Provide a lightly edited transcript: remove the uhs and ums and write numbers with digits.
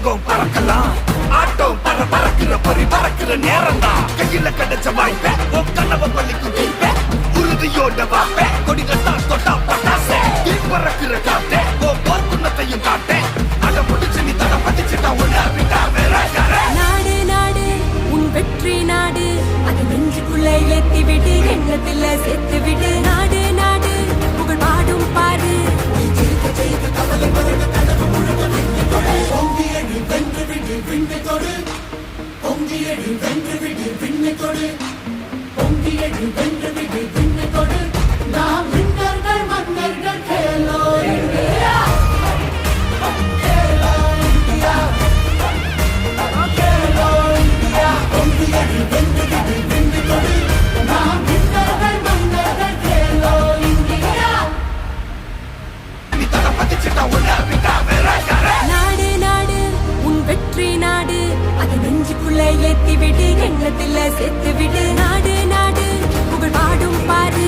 உலகம் பறக்கலாம் ஆட்டம் பறக்கிற பறக்கிற நேரம் தான் கையில கிடைச்ச வாய்ப்ப உன் கனவை பள்ளிக்கு தீர்ப்ப உறுதியோட வாப்ப கொடிகட்டா தொட்டா பட்டாச பறக்கிற காட்டே உன் போர்க்குன்னத்தையும் காட்டே அதை முடிச்சு நீ தட படிச்சுட்டா உன்னை விட்டா வேற நாடு நாடு உன் வெற்றி நாடு அது நெஞ்சுக்குள்ள ஏத்தி விடு எண்ணத்துல சேர்த்து விடு நாடு நாடு புகழ் பாடும் பாரு நாடு நாடு உன் வெற்றி நாடு அது நெஞ்சுக்குள்ள ஏத்தி விடு எண்ணத்துல சேர்த்து விடு நாடு நாடு புகழ் பாடும் பாரு